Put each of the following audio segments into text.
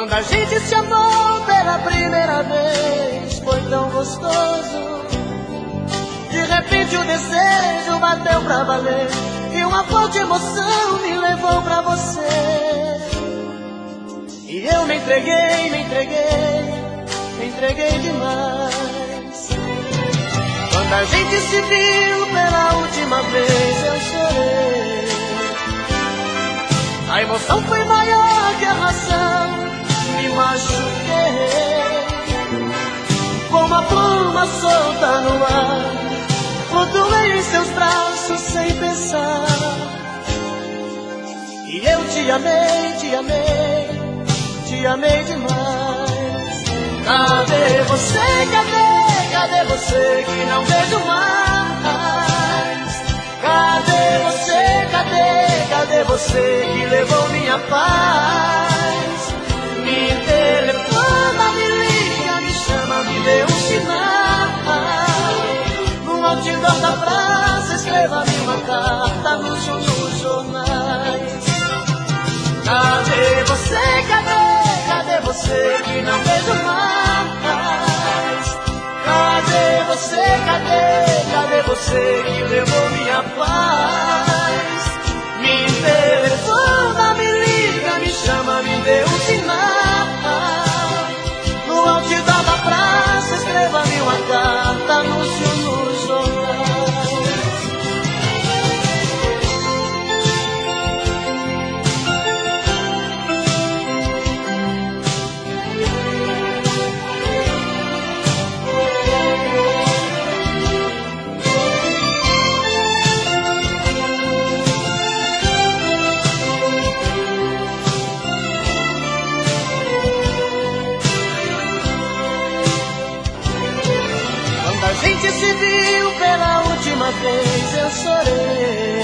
Quando a gente se amou pela primeira vez, foi tão gostoso. De repente o desejo bateu pra valer, e uma forte emoção me levou pra você. E eu me entreguei demais. Quando a gente se viu pela última vez, eu chorei. A emoção foi maior que a razão, me machuquei. Como a pluma solta no ar, flutuei em seus braços sem pensar. E eu te amei demais. Cadê você, cadê você que não vejo mais? Cadê você, cadê você que levou minha paz? Me telefona, me liga, me chama, me dê um sinal. No outdoor da praça, escreva-me uma carta nos jornais. Cadê você, cadê você que não vejo mais? Cadê você, cadê você que levou minha paz? Me telefona, me liga, me chama, me dê um sinal. No outdoor da praça, escreva-me uma carta, anúncio nos jornais. A gente se viu pela última vez, eu chorei.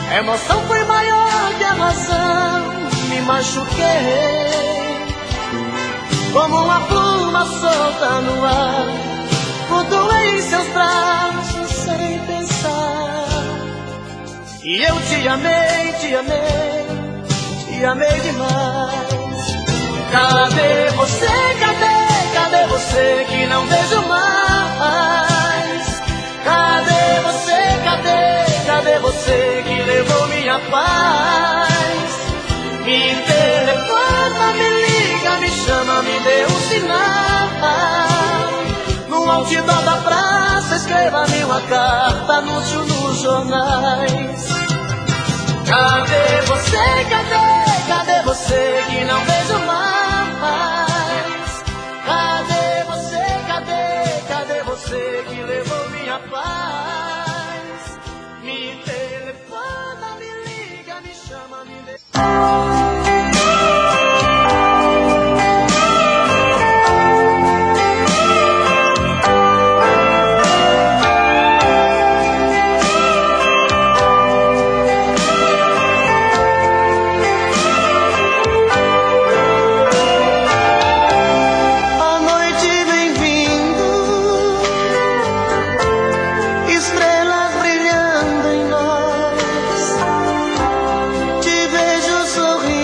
A emoção foi maior que a razão, me machuquei. Como uma pluma solta no ar, flutuei em seus braços sem pensar. E eu te amei demais. Cadê você, cadê você que não vejo mais? Cadê você, cadê você que levou minha paz? Me telefona, me liga, me chama, me dê um sinal. No outdoor da praça, escreva-me uma carta, anúncio nos jornais. Cadê você, cadê você que não vejo mais? Cadê você que levou minha paz? Me telefona, me liga, me chama, me dê... Sorrindo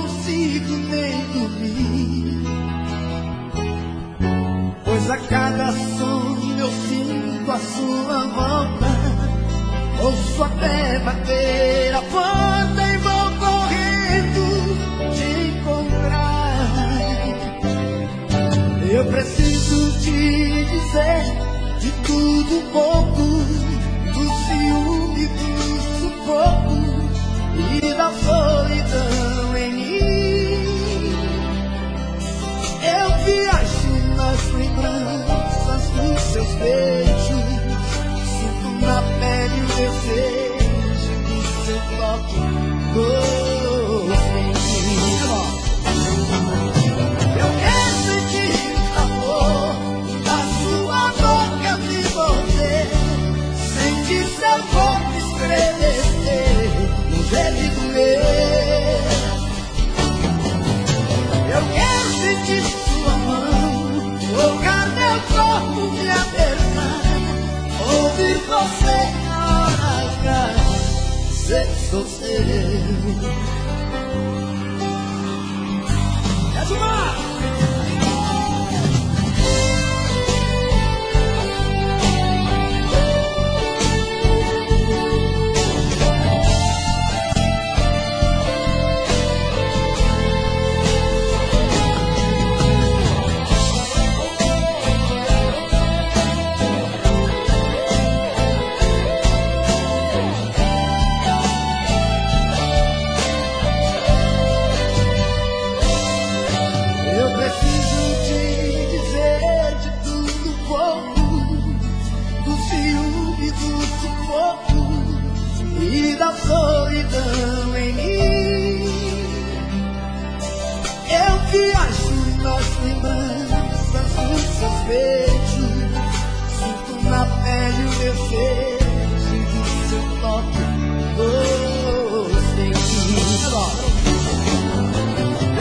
consigo nem dormir, pois a cada sonho eu sinto a sua volta. Ouço até bater a porta e vou correndo te encontrar. Eu preciso te dizer de tudo um pouco, do ciúme, do sufoco e da solidão em mim. Eu viajo nas lembranças dos seus beijos, sinto na pele o desejo do seu toque doce em mim. Eu quero sentir o sabor da sua boca me morder, sentir seu corpo estremecer no gemido meu. Eu quero sentir sua mão tocar meu corpo, me apertar, ouvir você na hora H, ser sou seu. E da solidão em mim, eu viajo nas lembranças dos seus beijos, sinto na pele o desejo do seu toque doce em mim.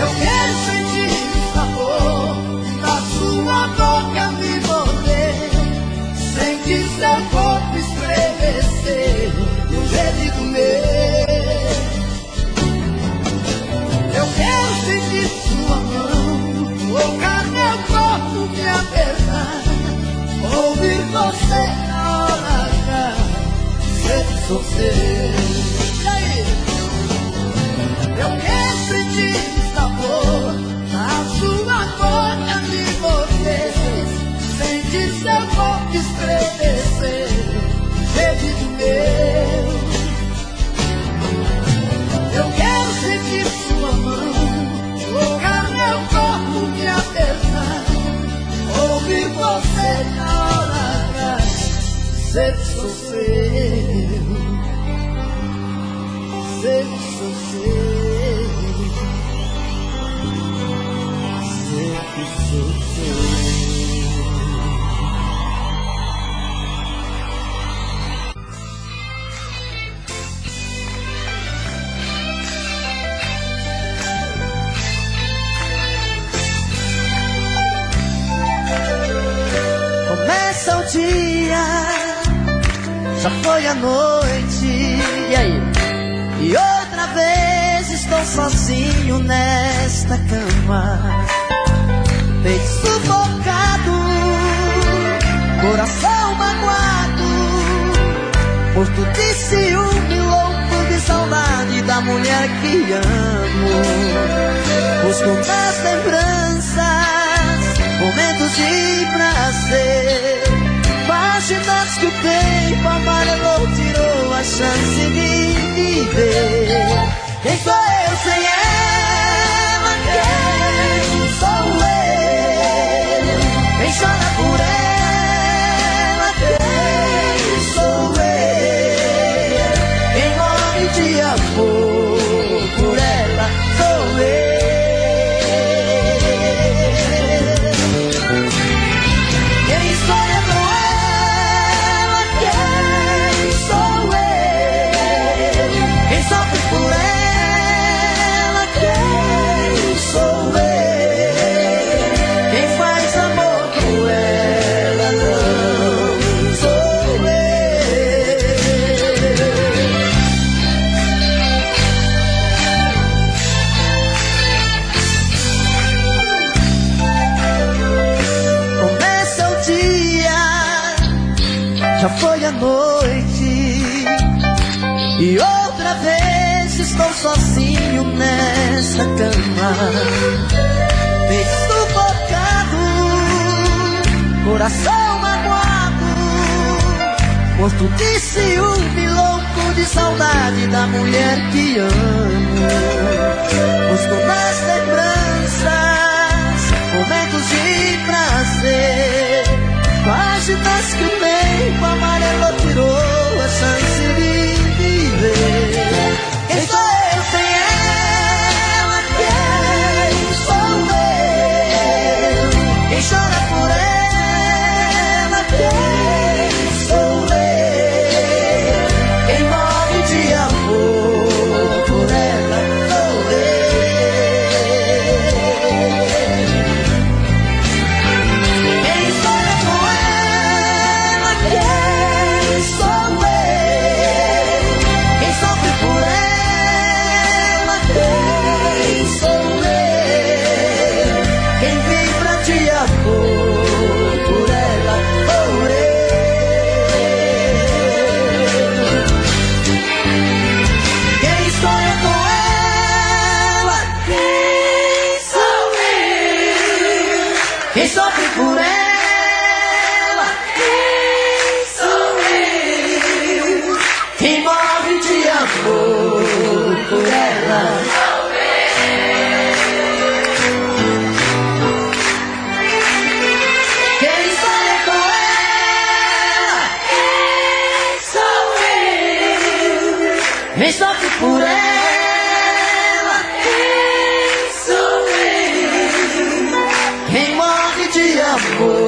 Eu quero sentir o sabor da sua boca me morder, sentir seu corpo estremecer no gemido meu. Eu quero sentir sua mão tocar meu corpo, me apertar, ouvir você na hora H, ser sou seu. E aí? Eu quero sentir o sabor da sua boca me morder, sentir seu corpo estremecer no gemido meu. Eu quero sentir sua mão tocar meu corpo, me apertar, ouvir você na hora H, ser sou seu, ser sou seu, ser sou seu. Começa o dia, já foi a noite, e aí? E outra vez estou sozinho nesta cama, peito sufocado, coração magoado, morto de ciúme, louco de saudade da mulher que amo. Busco nas lembranças momentos de prazer, páginas que o tempo amarelou, tirou a chance de viver. Quem sou eu sem ela? Quem sou eu? Quem chora por ela? Quem sou eu? Quem morre de amor por ela sou eu. Sofre Já foi a noite e outra vez estou sozinho nessa cama, meio sufocado, coração magoado, morto de ciúme, louco de saudade da mulher que amo. Busco nas lembranças momentos de prazer, páginas que o tempo amarelo tirou a chance de viver. Quem sou eu sem ela? Quem sou eu? Quem chora por ela? Quem sou eu? Quem morre de amor por ela sou eu. Quem sonha com ela? Quem sou eu? Quem sofre por ela? Quem sou eu? Quem vibra de amor por ela sou eu. Quem sonha com ela? Quem sou eu? Quem sofre por ela? Quem sou eu? Quem morre de amor por ela? Quem sonha com ela? Quem sou eu? Quem sofre por ela? Quem sou eu? Quem morre de amor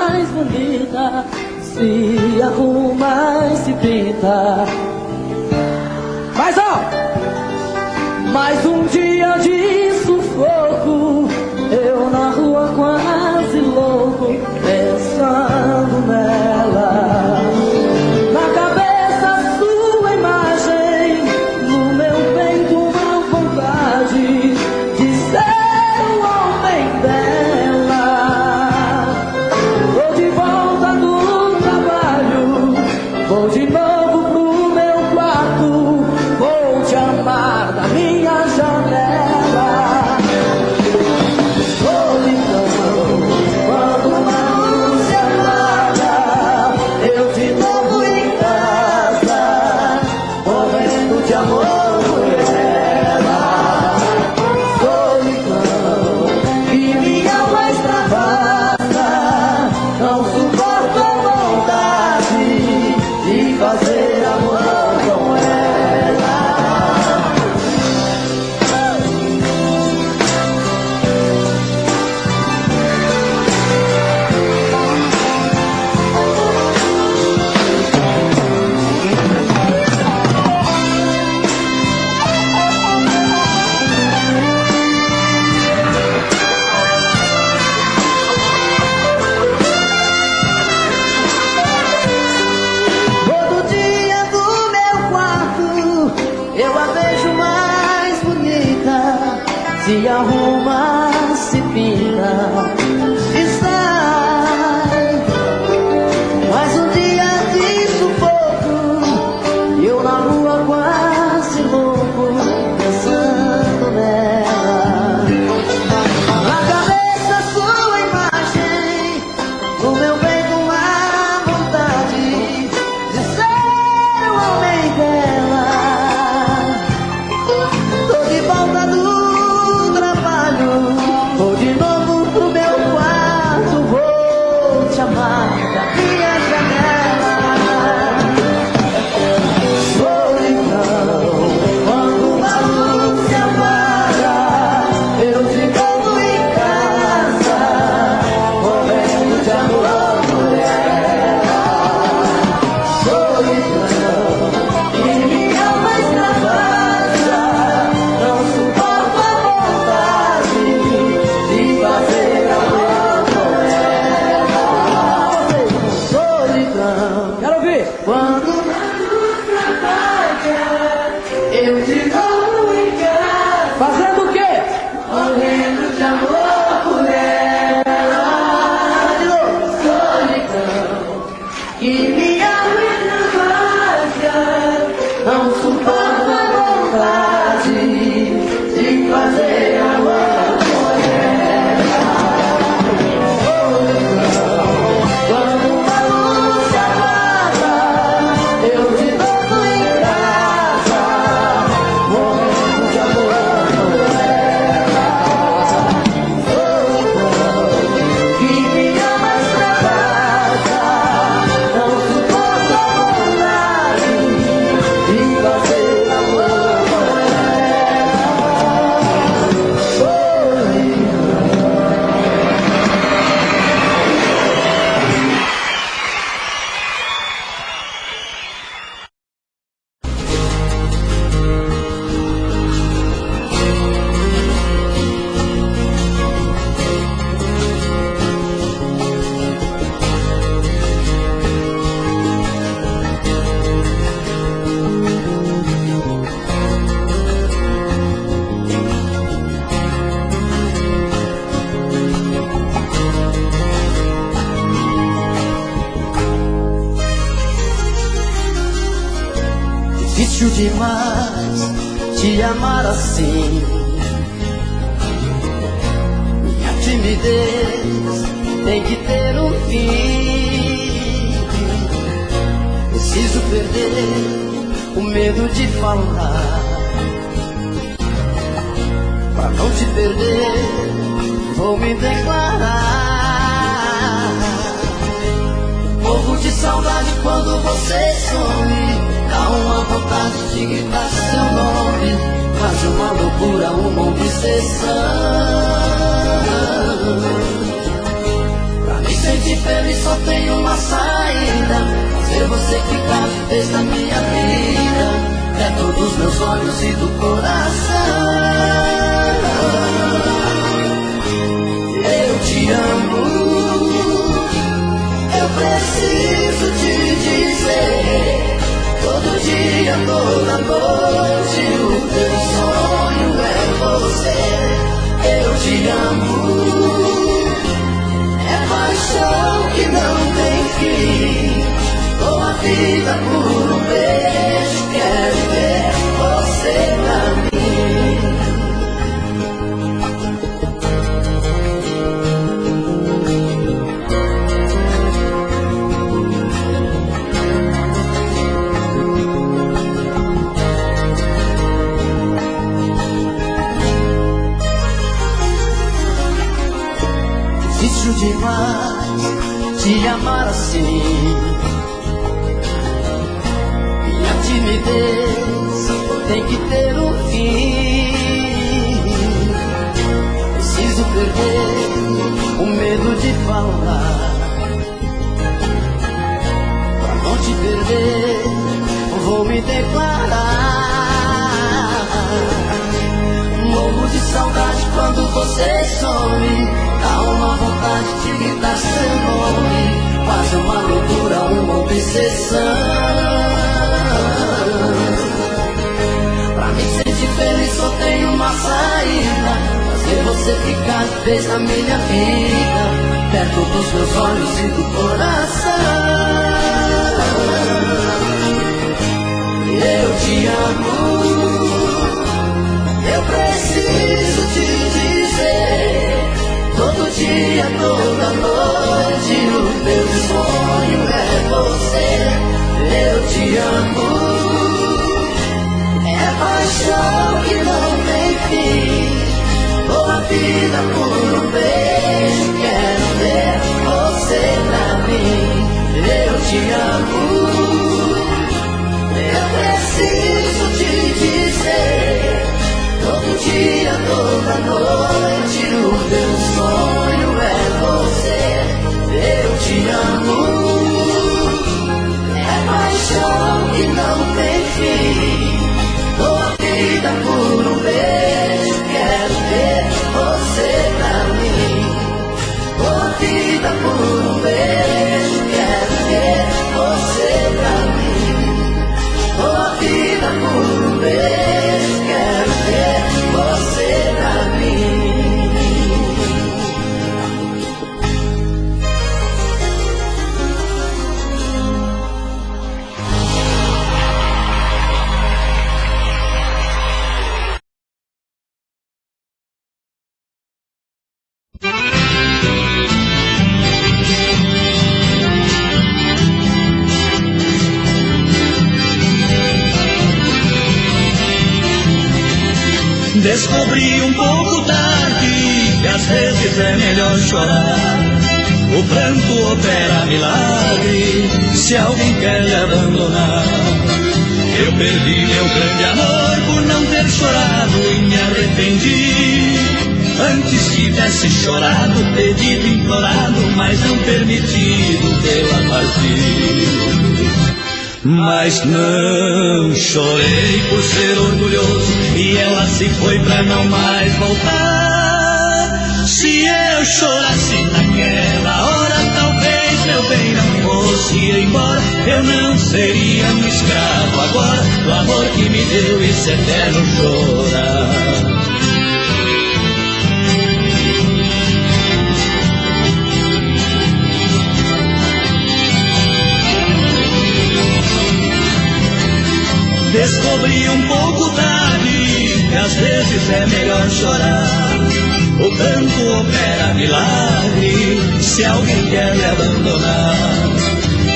mais bonita, se arruma e se pinta. Mas ó, mais um dia de sufoco, eu na rua quase louco, pensando nela. Na cabeça sua imagem, no meu peito uma vontade de ser o homem dela. Vou de volta do trabalho, vou de novo pro meu quarto, vou te amar da minha janela. Solidão, quando uma luz se apaga, eu de novo em casa, morrendo de amor por ela. Solidão, que minha alma extravasa, não suporto a vontade de fazer amor com ela. Todo dia do meu quarto eu a vejo mais bonita, se arruma, se pinta e sai. Mais um dia de sufoco, eu na rua quase louco, pensando nela. Na cabeça sua imagem, no meu peito uma vontade de ser o homem dela. Tô de volta do trabalho, vou de novo pro meu quarto, vou te amar da minha janela. Solidão, quando uma luz se apaga, eu de novo em casa, morrendo de amor por ela. Solidão, que minha alma extravasa, não suporto a vontade de fazer amor com ela. Solidão, quero ouvir. Quando uma luz se apaga, eu de novo em casa, fazendo o quê? Morrendo de amor por ela. Solidão, que minha alma extravasa, não suporto a vontade de fazer amor com ela. Solidão, quando uma luz se apaga, eu de novo em casa, morrendo de amor por ela. Solidão, que minha alma extravasa, não suporto a vontade de fazer amor com ela. Solidão. Difícil demais te amar assim. Minha timidez tem que ter um fim. Preciso perder o medo de falar. Pra não te perder, vou me declarar. Morro de saudade quando você some. Dá uma vontade de gritar seu nome, faz uma loucura, uma obsessão. Pra me sentir feliz fazer você ficar de vez na minha vida, perto dos meus olhos e do coração. Eu te amo, eu preciso te dizer, todo dia, toda noite, o teu sonho é você. Eu te amo, é paixão que não tem fim. Dou a vida por um beijo, quero ver você pra mim. Difícil demais te amar assim. Minha timidez tem que ter um fim. Preciso perder o medo de falar. Pra não te perder, vou me declarar. Morro de saudade quando você some, dá uma vontade de gritar seu nome, quase uma loucura, uma obsessão. Pra me sentir feliz só tem uma saída, fazer você ficar de vez na minha vida, perto dos meus olhos e do coração. Eu te amo, eu preciso te dizer, todo dia, toda noite, o meu sonho é você. Eu te amo, é paixão que não tem fim. Dou a vida por um beijo, quero ver você pra mim. Eu te amo, eu preciso te dizer, todo dia, toda noite, o meu sonho é você. Eu te amo, é paixão que não tem fim. Dou a vida por um beijo, quero ver você pra mim. Dou a vida por um beijo, quero ver você pra mim. Dou a vida por um beijo, quero ver você pra mim. Descobri um pouco tarde que às vezes é melhor chorar. O pranto opera milagre se alguém quer lhe abandonar. Eu perdi meu grande amor por não ter chorado e me arrependi. Antes tivesse chorado, pedido, implorado, mas não permitido pela partir. Mas não chorei por ser orgulhoso e ela se foi pra não mais voltar. Se eu chorasse naquela hora, talvez meu bem não fosse embora. Eu não seria um escravo agora do amor que me deu esse eterno chorar. Descobri um pouco tarde que às vezes é melhor chorar. O canto opera milagre se alguém quer me abandonar.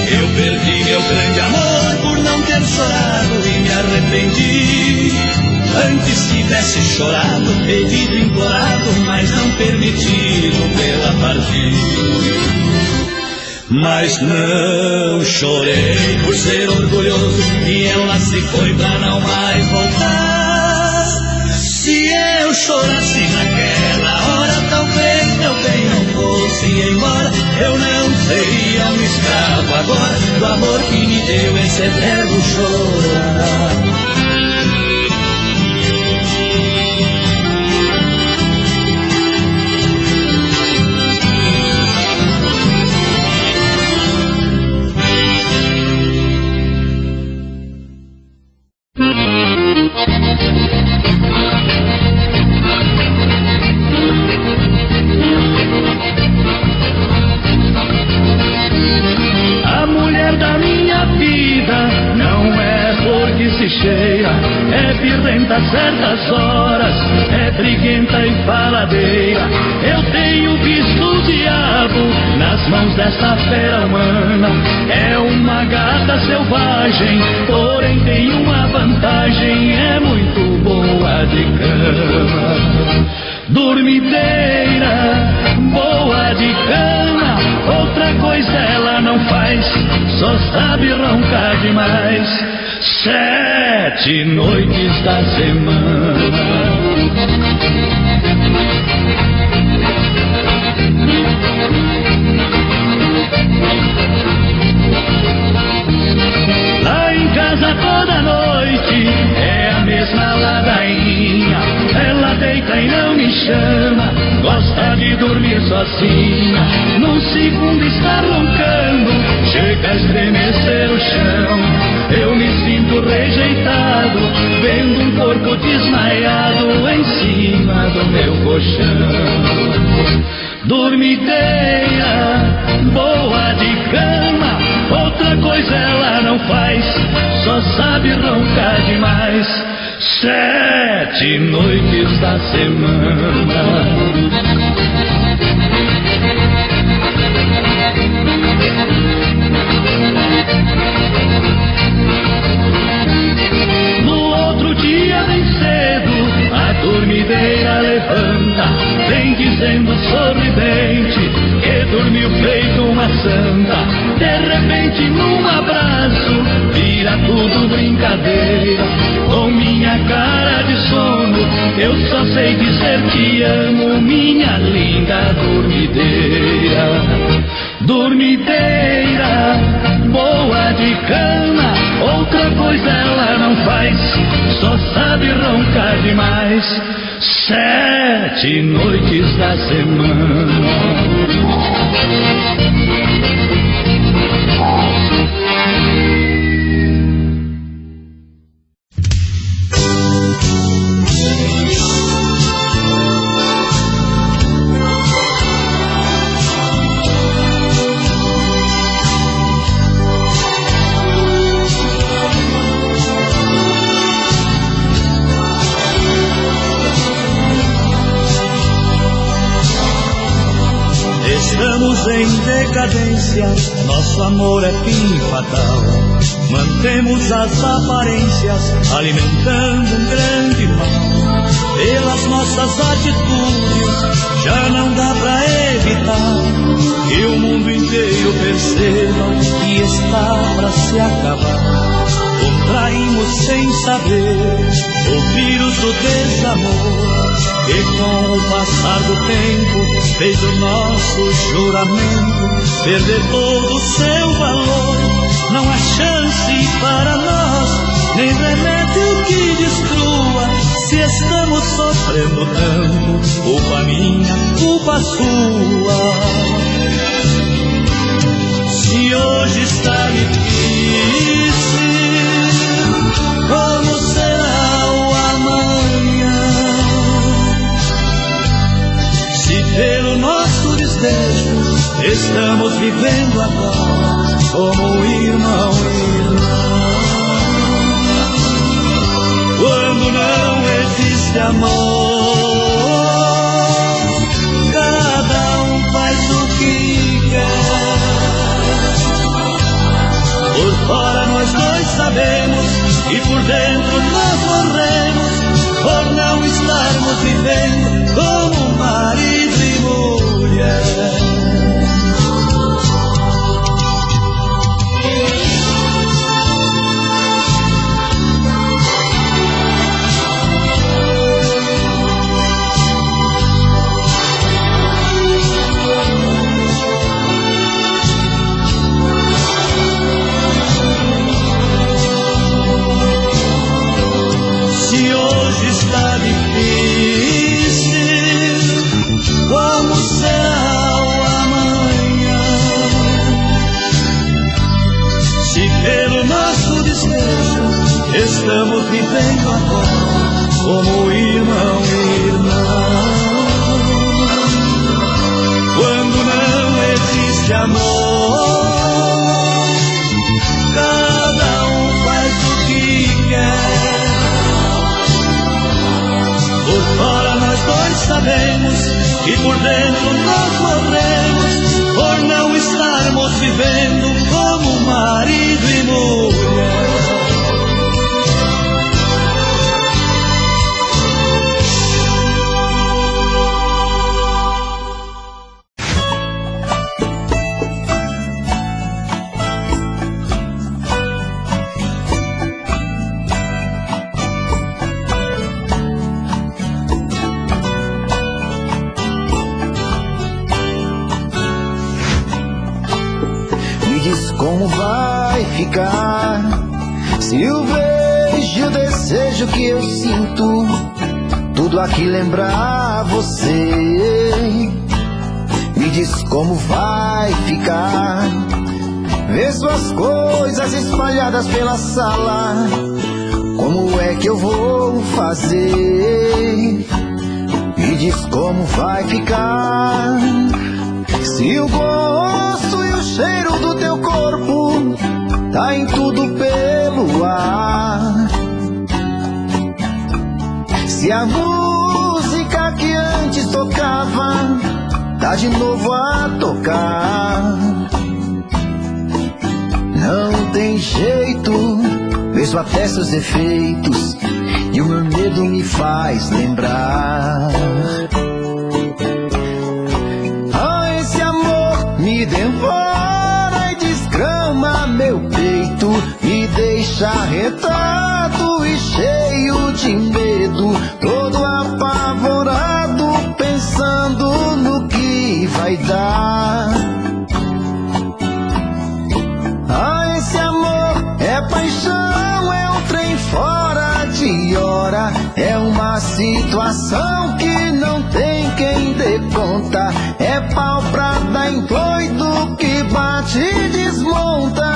Eu perdi meu grande amor por não ter chorado e me arrependi. Antes tivesse chorado, pedido, implorado, mas não permitido pela partida. Mas não chorei por ser orgulhoso e ela se foi pra não mais voltar. Se eu chorasse naquela hora, talvez meu bem não fosse embora. Eu não seria um escravo agora do amor que me deu esse eterno chorar. A mulher da minha vida não é flor que se cheira, é birrenta a certas horas, é briguenta e faladeira. Eu tenho visto o diabo nas mãos dessa fera humana. É uma gata selvagem, porém tem uma vantagem, é muito boa de cama. Dormideira, boa de cama, outra coisa ela não faz, só sabe roncar demais. 7 noites da semana. Lá em casa toda noite é a mesma ladainha. Ela deita e não me chama, gosta de dormir sozinha. Num segundo está roncando, chega a estremecer o chão. Eu me sinto rejeitado, vendo um corpo desmaiado em cima do meu colchão. Dormideira, boa de cama, outra coisa ela não faz, só sabe roncar demais. 7 noites da semana. Dia bem cedo, a dormideira levanta, vem dizendo sorridente que dormiu feito uma santa. De repente num abraço, vira tudo brincadeira. Com minha cara de sono, eu só sei dizer te amo, minha linda dormideira. Dormideira, boa de cama, outra coisa ela não faz, só sabe roncar demais. 7 noites da semana. Estamos em decadência, nosso amor é fim fatal. Mantemos as aparências, alimentando um grande mal. Pelas nossas atitudes, já não dá pra evitar que o mundo inteiro perceba que está pra se acabar. Contraímos sem saber o vírus do desamor, que com o passar do tempo fez o nosso juramento perder todo o seu valor. Não há chance para nós, nem remédio que destrua. Se estamos sofrendo tanto, culpa minha, culpa sua. Se hoje está difícil, como será o amanhã? Se pelo nosso desdém estamos vivendo agora como irmão e irmã. Quando não existe amor, cada um faz o que quer. Por fora nós dois sabemos e por dentro nós morremos por não estarmos vivendo como marido e mulher. como irmão e irmã. Quando não existe amor, cada um faz o que quer. Por fora nós dois sabemos e por dentro nós morremos por não estarmos vivendo como marido e mulher. Como vai ficar se o beijo e o desejo que eu sinto tudo aqui lembrar você? Me diz como vai ficar ver suas coisas espalhadas pela sala. Como é que eu vou fazer? Me diz como vai ficar se o gosto e o cheiro do teu corpo tá em tudo pelo ar. Se a música que antes tocava tá de novo a tocar. Não tem jeito, vejo até seus efeitos e o meu medo me faz lembrar. Me devora e desgrama meu peito, me deixa arretado e cheio de medo, todo apavorado, pensando no que vai dar. Ah, esse amor é paixão, é um trem fora de hora, é uma situação que não tem quem dê conta, é pau pra dar em doido que bate e desmonta.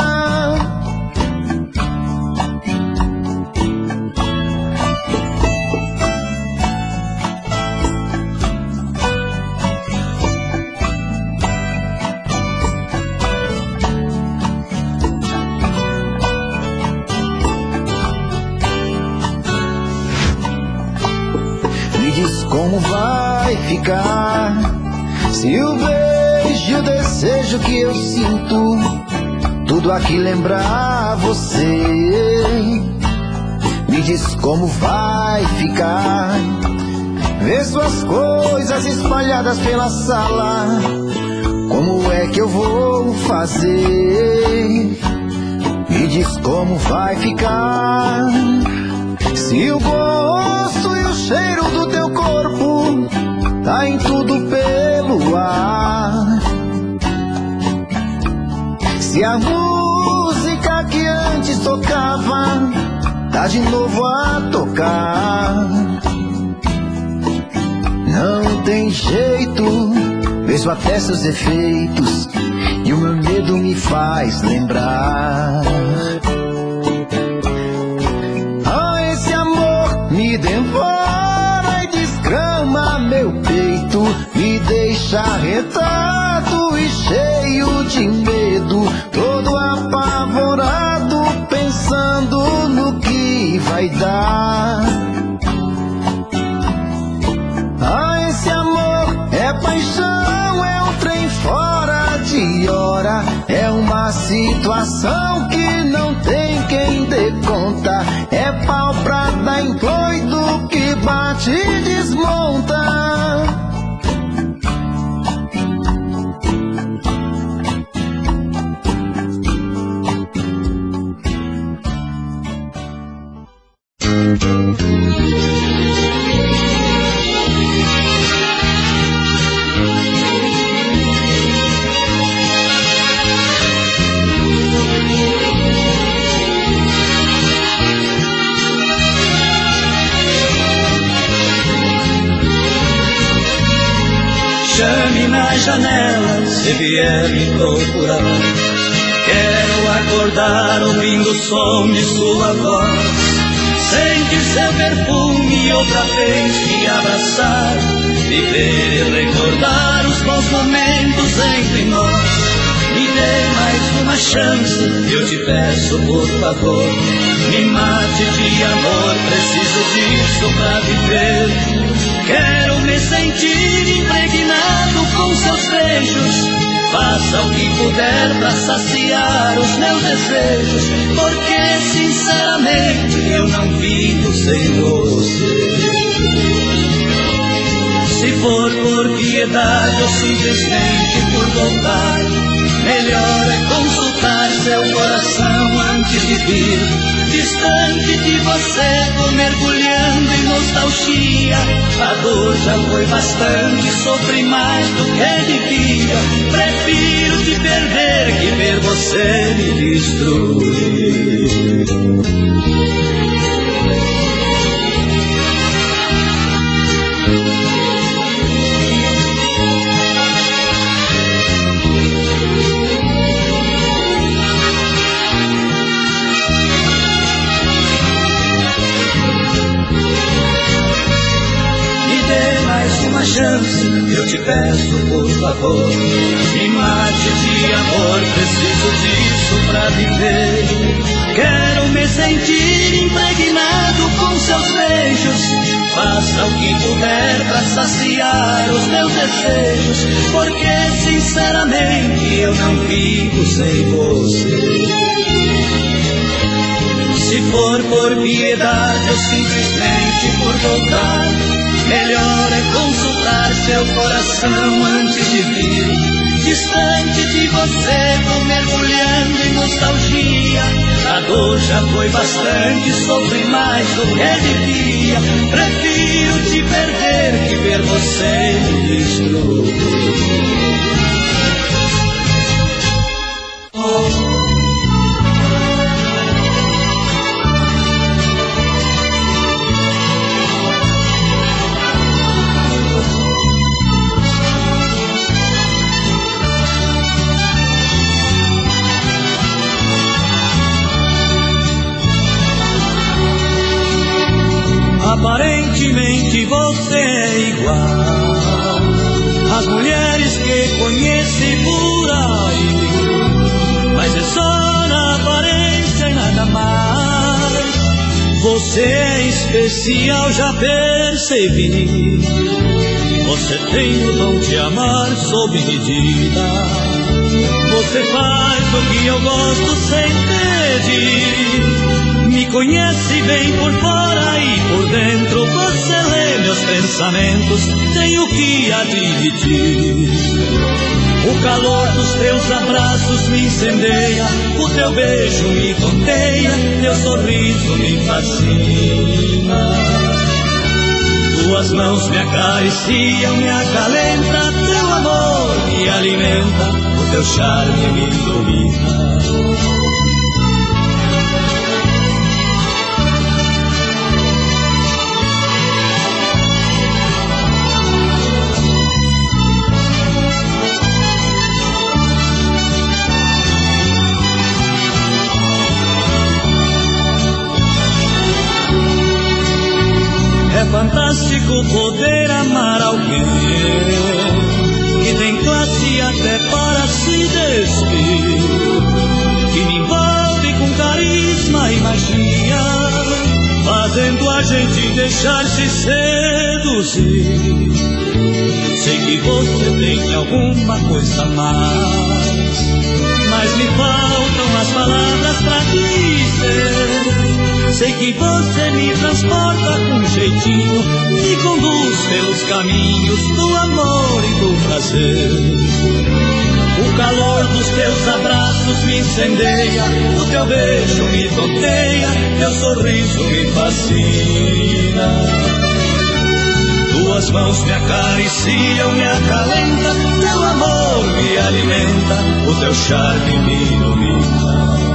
Me diz como vai ficar se o beijo e o desejo que eu sinto tudo aqui lembrar você? Me diz como vai ficar ver suas coisas espalhadas pela sala. Como é que eu vou fazer? Me diz como vai ficar se o gosto e o cheiro do teu corpo tá em tudo pelo ar. Se a música que antes tocava tá de novo a tocar. Não tem jeito, vejo até seus efeitos e o meu medo me faz lembrar. Ah, esse amor me devora e desgrama meu peito, me deixa arretado e cheio de medo, todo apavorado, pensando no que vai dar. Ah, esse amor é paixão, é um trem fora de hora, é uma situação que não tem quem dê conta, é pau pra dar em doido que bate e desmonta. Chame na janela se vier me procurar. Quero acordar ouvindo o som de sua voz. sentir seu perfume outra vez te abraçar, viver e recordar os bons momentos entre nós. Me dê mais uma chance, eu te peço por favor. Me mate de amor, preciso disso pra viver. Quero me sentir impregnado com seus beijos. Faça o que puder pra saciar os meus desejos, porque sinceramente eu não vivo sem você. Se for por piedade ou simplesmente por vontade, melhor é consultar seu coração antes de vir. Distante de você, vou mergulhando em nostalgia. A dor já foi bastante, sofri mais do que devia. Prefiro te perder que ver você me destruir. Chance, eu te peço por favor. Me mate de amor, preciso disso pra viver. Quero me sentir impregnado com seus beijos. Faça o que puder pra saciar os meus desejos, porque sinceramente eu não vivo sem você. Se for por piedade ou simplesmente por vontade, melhor é consultar seu coração antes de vir. Distante de você, vou mergulhando em nostalgia. A dor já foi bastante, sofri mais do que devia. Prefiro te perder que ver você me destruir. Aparentemente você é igual às mulheres que conheci por aí, mas é só na aparência e nada mais. Você é especial, já percebi. Você tem o dom de amar sob medida. Você faz o que eu gosto sem pedir. Me conhece bem por fora e por dentro. Você lê meus pensamentos, tenho que admitir. O calor dos teus abraços me incendeia, o teu beijo me tonteia, teu sorriso me fascina. Tuas mãos me acariciam, me acalenta, teu amor me alimenta, o teu charme me domina. É fantástico poder amar alguém que tem classe até para se despir, que me envolve com carisma e magia, fazendo a gente deixar-se seduzir. Sei que você tem alguma coisa a mais, mas me faltam as palavras pra dizer. Sei que você me transporta com jeitinho, me conduz pelos caminhos do amor e do prazer. O calor dos teus abraços me incendeia, o teu beijo me tonteia, teu sorriso me fascina. Tuas mãos me acariciam, me acalenta, teu amor me alimenta, o teu charme me domina.